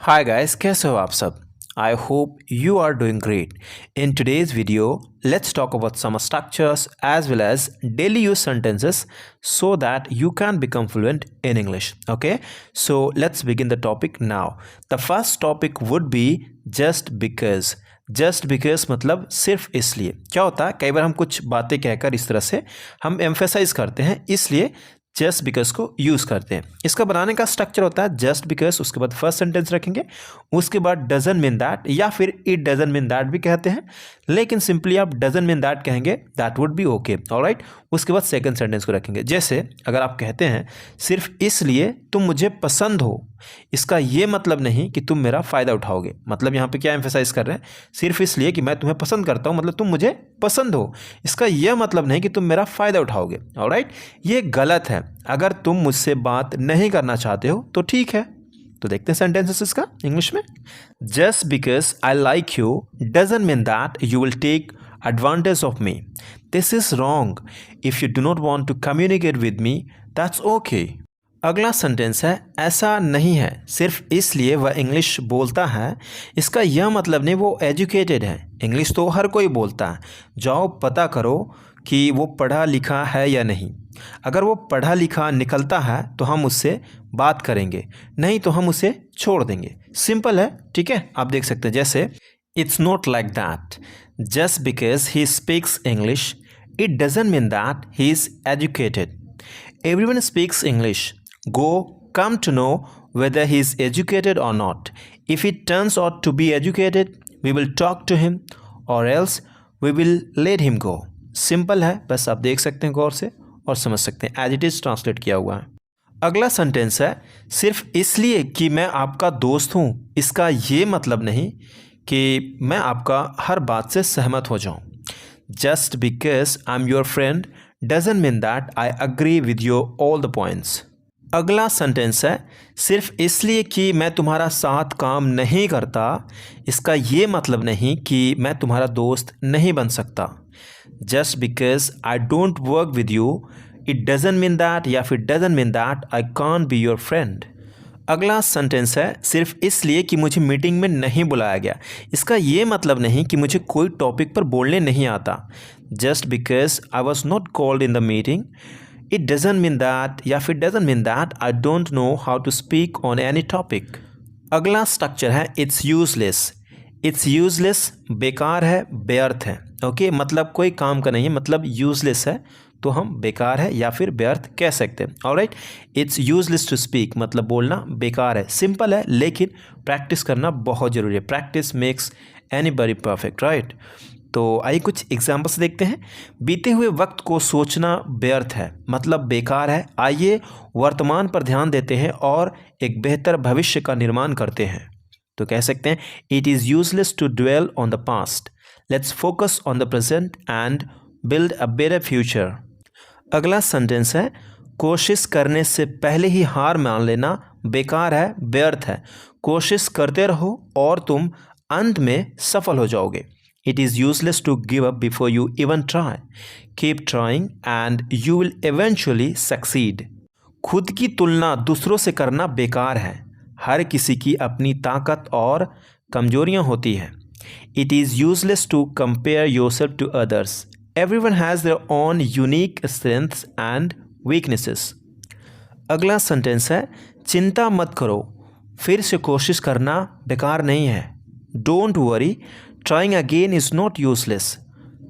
Hi guys, कैसे हो आप सब? I hope you are doing great. In today's video, let's talk about some structures as well as daily use sentences so that you can become fluent in English. Okay, so let's begin the topic now. The first topic would be just because. Just because मतलब सिर्फ इसलिए क्या होता है, कई बार हम कुछ बातें कहकर इस तरह से हम एम्फेसाइज करते हैं, इसलिए जस्ट बिकॉज को यूज़ करते हैं। इसका बनाने का स्ट्रक्चर होता है जस्ट बिकॉज, उसके बाद फर्स्ट सेंटेंस रखेंगे, उसके बाद डजंट मीन दैट या फिर इट डजंट मीन दैट भी कहते हैं, लेकिन सिंपली आप डजंट मीन दैट कहेंगे, that would be okay, alright. उसके बाद सेकंड सेंटेंस को रखेंगे, जैसे अगर आप कहते हैं सिर्फ इसलिए तुम मुझे पसंद हो, इसका ये मतलब नहीं कि तुम मेरा फ़ायदा उठाओगे। मतलब यहाँ पे क्या एम्फेसाइज कर रहे हैं, सिर्फ इसलिए कि मैं तुम्हें पसंद करता हूँ मतलब तुम मुझे पसंद हो, इसका यह मतलब नहीं कि तुम मेरा फ़ायदा उठाओगे, ऑलराइट। ये गलत है। अगर तुम मुझसे बात नहीं करना चाहते हो तो ठीक है। तो देखते हैं सेंटेंसेस इसका इंग्लिश में। Just because I like you doesn't mean that you will take advantage of me. This is wrong. If you do not want to communicate with me, that's okay. अगला सेंटेंस है ऐसा नहीं है सिर्फ इसलिए वह इंग्लिश बोलता है, इसका यह मतलब नहीं वो एजुकेटेड है। इंग्लिश तो हर कोई बोलता है, जाओ पता करो कि वो पढ़ा लिखा है या नहीं। अगर वो पढ़ा लिखा निकलता है तो हम उससे बात करेंगे, नहीं तो हम उसे छोड़ देंगे। सिंपल है, ठीक है। आप देख सकते हैं जैसे it's not like that just because he speaks English it doesn't mean that he is educated. Everyone speaks English, go come to know whether he is educated or not. If he turns out to be educated, we will talk to him or else we will let him go. Simple है, बस आप देख सकते हैं गौर से और समझ सकते हैं, एज इट इज़ ट्रांसलेट किया हुआ है। अगला सेंटेंस है सिर्फ इसलिए कि मैं आपका दोस्त हूँ, इसका ये मतलब नहीं कि मैं आपका हर बात से सहमत हो जाऊँ। Just because I'm your friend doesn't mean that I agree with your all the points. अगला सेंटेंस है सिर्फ इसलिए कि मैं तुम्हारा साथ काम नहीं करता, इसका ये मतलब नहीं कि मैं तुम्हारा दोस्त नहीं बन सकता। Just because I don't work with you it doesn't mean that या फिर doesn't mean that I can't be your friend. अगला सेंटेंस है सिर्फ इसलिए कि मुझे मीटिंग में नहीं बुलाया गया, इसका ये मतलब नहीं कि मुझे कोई टॉपिक पर बोलने नहीं आता। Just because I was not called in the meeting it doesn't mean that या फिर doesn't mean that I don't know how to speak on any topic. अगला स्ट्रक्चर है इट्स यूजलेस। इट्स यूजलेस बेकार है, व्यर्थ है, ओके। मतलब कोई काम का नहीं है, मतलब यूजलेस है तो हम बेकार है या फिर व्यर्थ कह सकते हैं, alright. It's useless to speak मतलब बोलना बेकार है। सिंपल है लेकिन प्रैक्टिस करना बहुत ज़रूरी है। Practice makes anybody perfect, right. तो आइए कुछ एग्जाम्पल्स देखते हैं। बीते हुए वक्त को सोचना व्यर्थ है मतलब बेकार है। आइए वर्तमान पर ध्यान देते हैं और एक बेहतर भविष्य का निर्माण करते हैं। तो कह सकते हैं it is useless to dwell on the past, let's focus on the present and build a better future. अगला सेंटेंस है कोशिश करने से पहले ही हार मान लेना बेकार है, व्यर्थ है। कोशिश करते रहो और तुम अंत में सफल हो जाओगे। It is useless to give up before you even try. Keep trying and you will eventually succeed. खुद की तुलना दूसरों से करना बेकार है। हर किसी की अपनी ताकत और कमजोरियां होती हैं। It is useless to compare yourself to others. Everyone has their own unique strengths and weaknesses. अगला सेंटेंस है चिंता मत करो, फिर से कोशिश करना बेकार नहीं है। Don't worry. Trying again is not useless.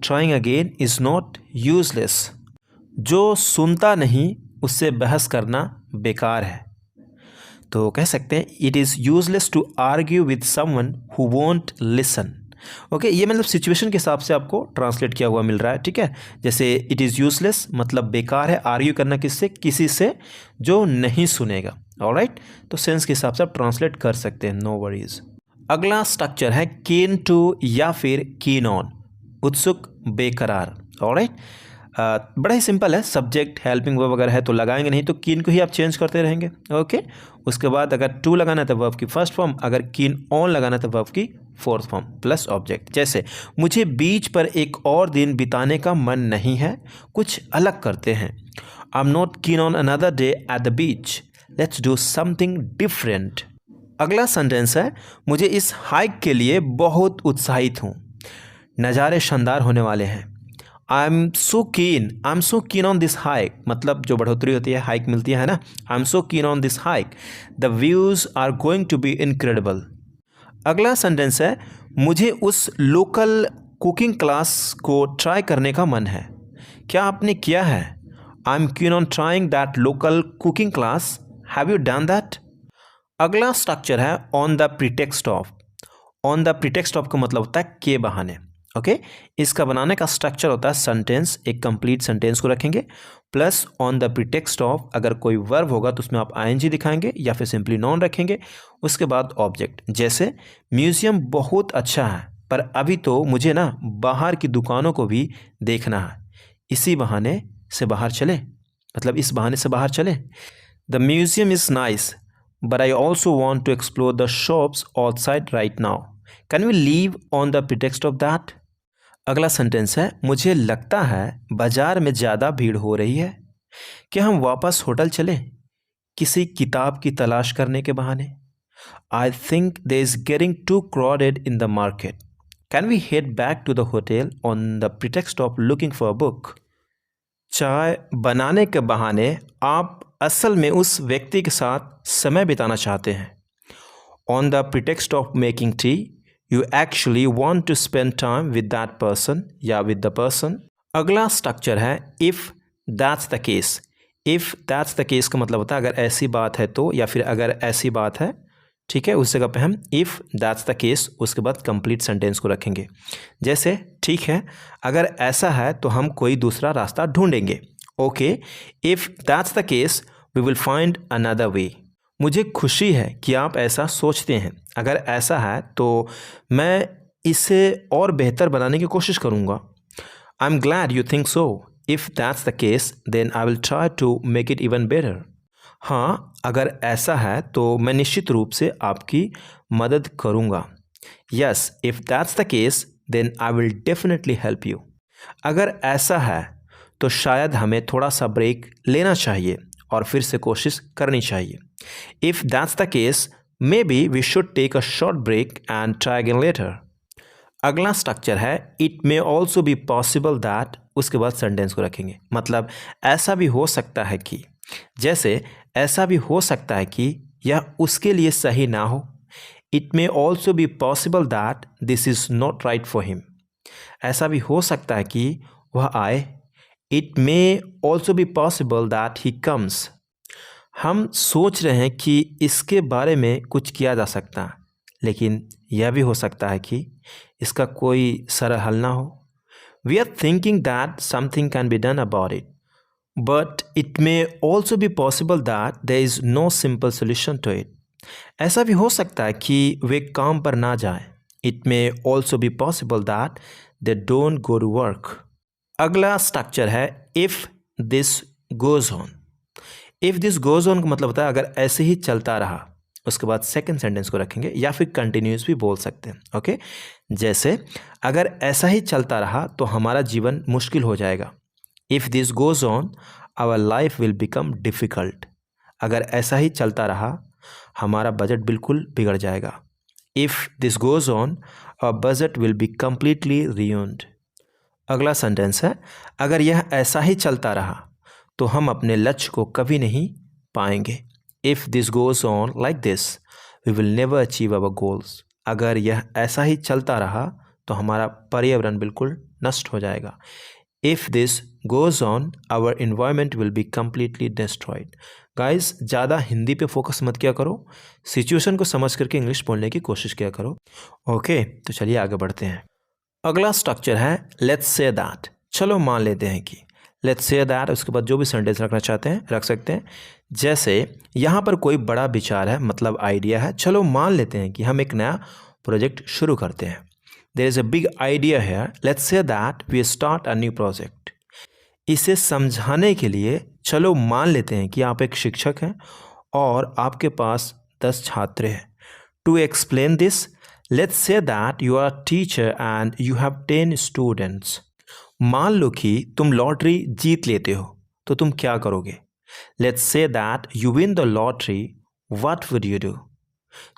Trying again is not useless. जो सुनता नहीं उससे बहस करना बेकार है। तो कह सकते हैं it is useless to argue with someone who won't listen. Okay, ये मतलब सिचुएशन के हिसाब से आपको ट्रांसलेट किया हुआ मिल रहा है, ठीक है। जैसे इट इज़ यूजलेस मतलब बेकार है, आर्ग्यू करना किससे, किसी से जो नहीं सुनेगा, ऑलराइट। तो सेंस के हिसाब से आप ट्रांसलेट कर सकते हैं, नो वरीज। अगला स्ट्रक्चर है कीन टू या फिर कीन ऑन, उत्सुक बेकरार, ऑलराइट। बड़ा ही सिंपल है, सब्जेक्ट हेल्पिंग वर्ब वगैरह है तो लगाएंगे नहीं, तो कीन को ही आप चेंज करते रहेंगे, ओके। उसके बाद अगर टू लगाना है तो वर्ब की फर्स्ट फॉर्म, अगर कीन ऑन लगाना है तो वर्ब की फोर्थ फॉर्म प्लस ऑब्जेक्ट। जैसे मुझे बीच पर एक और दिन बिताने का मन नहीं है, कुछ अलग करते हैं। I am not keen on another day at the beach, let's do something different. अगला सेंटेंस है, मुझे इस हाइक के लिए बहुत उत्साहित हूँ। नज़ारे शानदार होने वाले हैं। आई am so keen on this hike, मतलब जो बढ़ोतरी होती है, हाइक मिलती है ना। आई am so keen on this hike, the views are going to be incredible. अगला सेंटेंस है, मुझे उस लोकल कुकिंग क्लास को ट्राई करने का मन है। क्या आपने किया है? I am keen on trying that local cooking class, have you done that? अगला स्ट्रक्चर है on the pretext of. On the pretext of का मतलब होता है के बहाने। ओके, इसका बनाने का स्ट्रक्चर होता है सेंटेंस, एक कंप्लीट सेंटेंस को रखेंगे plus on the pretext of, अगर कोई वर्ब होगा तो उसमें आप आईएनजी दिखाएंगे या फिर सिंपली नॉन रखेंगे, उसके बाद ऑब्जेक्ट। जैसे म्यूजियम बहुत अच्छा है पर अभी तो मुझे ना बाहर की दुकानों को भी देखना है, इसी बहाने से बाहर चले, मतलब इस बहाने से बाहर चले। The museum is nice but I also want to explore the shops outside right now. Can we leave on the pretext of that? अगला सेंटेंस है, मुझे लगता है बाजार में ज़्यादा भीड़ हो रही है। क्या हम वापस होटल चलें किसी किताब की तलाश करने के बहाने? I think there is getting too crowded in the market. Can we head back to the hotel on the pretext of looking for a book? चाय बनाने के बहाने आप असल में उस व्यक्ति के साथ समय बिताना चाहते हैं। On the pretext of making tea you actually want to spend time with that person या विद द पर्सन। अगला स्ट्रक्चर है if that's the case. If that's the case का मतलब होता है अगर ऐसी बात है तो, या फिर अगर ऐसी बात है, ठीक है, उस जगह पे हम इफ़ दैट्स द केस उसके बाद कंप्लीट सेंटेंस को रखेंगे। जैसे ठीक है, अगर ऐसा है तो हम कोई दूसरा रास्ता ढूंढेंगे। Okay, if that's the case we will find another way. मुझे खुशी है कि आप ऐसा सोचते हैं। अगर ऐसा है तो मैं इसे और बेहतर बनाने की कोशिश करूँगा। I am glad you think so. If that's the case then I will try to make it even better. हाँ, अगर ऐसा है तो मैं निश्चित रूप से आपकी मदद करूँगा। Yes, if that's the case then I will definitely help you. अगर ऐसा है तो शायद हमें थोड़ा सा ब्रेक लेना चाहिए और फिर से कोशिश करनी चाहिए। If that's the case maybe we should take a short break and try again later. अगला स्ट्रक्चर है it may also be possible that, उसके बाद सेंटेंस को रखेंगे, मतलब ऐसा भी हो सकता है कि, जैसे ऐसा भी हो सकता है कि यह उसके लिए सही ना हो। It may also be possible that this is not right for him. ऐसा भी हो सकता है कि वह आए। It may also be possible that he comes. हम सोच रहे हैं कि इसके बारे में कुछ किया जा सकता है, लेकिन यह भी हो सकता है कि इसका कोई सरल हल ना हो। We are thinking that something can be done about it, but it may also be possible that there is no simple solution to it. ऐसा भी हो सकता है कि वे काम पर ना जाए। It may also be possible that they don't go to work. अगला स्ट्रक्चर है if this goes on. If this goes on का मतलब होता है अगर ऐसे ही चलता रहा, उसके बाद सेकंड सेंटेंस को रखेंगे या फिर कंटिन्यूस भी बोल सकते हैं। ओके, जैसे अगर ऐसा ही चलता रहा तो हमारा जीवन मुश्किल हो जाएगा। If this goes on our life will become difficult. अगर ऐसा ही चलता रहा हमारा बजट बिल्कुल बिगड़ जाएगा। If this goes on our budget will be completely ruined. अगला सेंटेंस है अगर यह ऐसा ही चलता रहा तो हम अपने लक्ष्य को कभी नहीं पाएंगे। If this goes on like this we will never achieve our goals. अगर यह ऐसा ही चलता रहा तो हमारा पर्यावरण बिल्कुल नष्ट हो जाएगा। If this goes on our environment will be completely destroyed. Guys, ज़्यादा हिंदी पे फोकस मत किया करो, सिचुएशन को समझ करके इंग्लिश बोलने की कोशिश किया करो। ओके, तो चलिए आगे बढ़ते हैं। अगला स्ट्रक्चर है लेट्स से दैट। चलो मान लेते हैं कि, लेट्स से दैट उसके बाद जो भी सेंटेंस रखना चाहते हैं रख सकते हैं। जैसे यहाँ पर कोई बड़ा विचार है, मतलब आइडिया है। चलो मान लेते हैं कि हम एक नया प्रोजेक्ट शुरू करते हैं। There is a big idea है, let's say that we start a new project. इसे समझाने के लिए चलो मान लेते हैं कि आप एक शिक्षक हैं और आपके पास 10 छात्र हैं। To explain this let's say that you are teacher and you have 10 students. मान लो कि तुम लॉटरी जीत लेते हो तो तुम क्या करोगे? Let's say that you win the lottery, what would you do?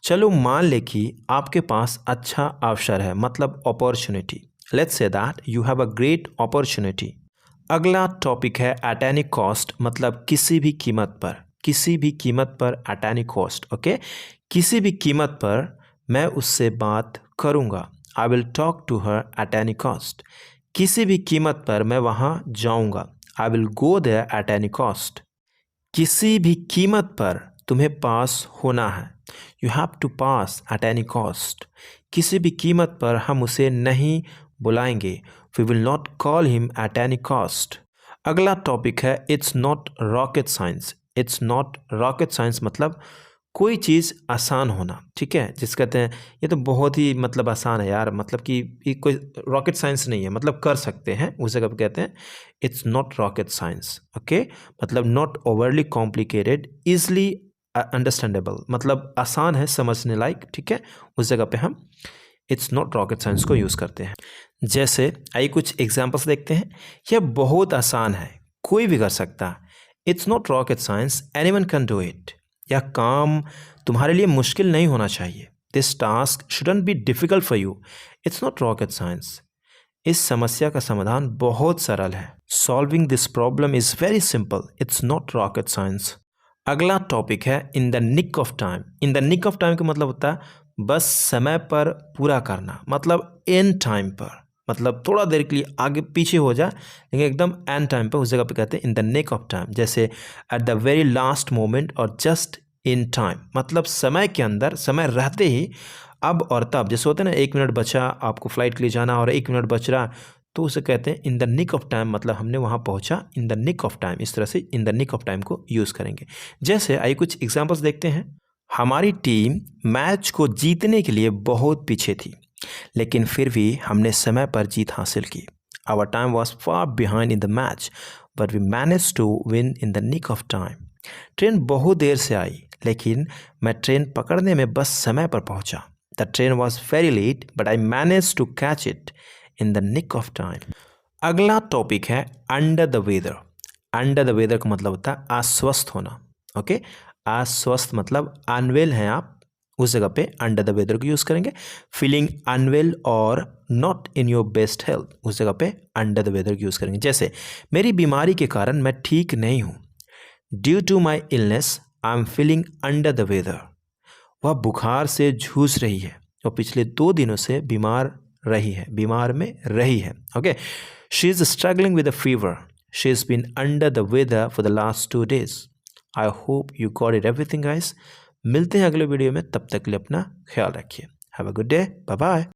चलो मान ले कि आपके पास अच्छा अवसर है, मतलब opportunity. Let's say that you have a great opportunity. अगला टॉपिक है एट एनी कॉस्ट, मतलब किसी भी कीमत पर, किसी भी कीमत पर, एट एनी कॉस्ट। ओके, किसी भी कीमत पर मैं उससे बात करूँगा। I will talk to her at any cost. किसी भी कीमत पर मैं वहाँ जाऊँगा। I will go there at any cost. किसी भी कीमत पर तुम्हें पास होना है। You have to pass at any cost. किसी भी कीमत पर हम उसे नहीं बुलाएंगे। We will not call him at any cost. अगला टॉपिक है it's not rocket science. It's not rocket science मतलब कोई चीज़ आसान होना, ठीक है, जिस कहते हैं ये तो बहुत ही मतलब आसान है यार, मतलब कि ये कोई रॉकेट साइंस नहीं है, मतलब कर सकते हैं, उस जगह पे कहते हैं it's not rocket science. Okay, मतलब not overly complicated, easily understandable, मतलब आसान है, समझने लायक, ठीक है, उस जगह पे हम इट्स नॉट रॉकेट साइंस को यूज़ करते हैं। जैसे आइए कुछ एग्जाम्पल्स देखते हैं। यह बहुत आसान है, कोई भी कर सकता है। It's not rocket science, anyone can do it. यह काम तुम्हारे लिए मुश्किल नहीं होना चाहिए। This task shouldn't be difficult for you. It's not rocket science. इस समस्या का समाधान बहुत सरल है। Solving this problem is very simple. It's not rocket science. अगला टॉपिक है in the nick of time. In the nick of time का मतलब होता है बस समय पर पूरा करना, मतलब इन टाइम पर, मतलब थोड़ा देर के लिए आगे पीछे हो जाए लेकिन एकदम एंड टाइम पर, उस जगह पे कहते हैं in the nick of time. जैसे at the very last moment और जस्ट इन टाइम, मतलब समय के अंदर, समय रहते ही, अब और तब। जैसे होता है ना, 1 मिनट बचा आपको फ्लाइट के लिए जाना और 1 मिनट बच रहा, तो उसे कहते हैं in the nick of time, मतलब हमने वहाँ पहुँचा in the nick of time. इस तरह से in the nick of time को यूज़ करेंगे। जैसे आइए कुछ एग्जाम्पल्स देखते हैं। हमारी टीम मैच को जीतने के लिए बहुत पीछे थी, लेकिन फिर भी हमने समय पर जीत हासिल की। Our time was far behind in the match but we manage to win in the nick of time. Train बहुत देर से आई, लेकिन मैं ट्रेन पकड़ने में बस समय पर पहुंचा। The train was very late but I manage to catch it in the nick of time. अगला टॉपिक है under the weather. Under the weather का मतलब होता है अस्वस्थ होना। ओके, अस्वस्थ मतलब अनवेल हैं आप, उस जगह पे अंडर द वेदर को यूज़ करेंगे। फीलिंग अनवेल और not in your best health, उस जगह पे अंडर द वेदर को यूज़ करेंगे। जैसे मेरी बीमारी के कारण मैं ठीक नहीं हूँ। Due to my illness I am feeling under the weather. वह बुखार से जूझ रही है और पिछले 2 दिनों से बीमार रही है, बीमार में रही है। Okay, she is struggling with a fever. She is been under the weather for the last 2 days। I hope you got it everything guys. मिलते हैं अगले वीडियो में, तब तक के लिए अपना ख्याल रखिए। Have a good day, bye bye.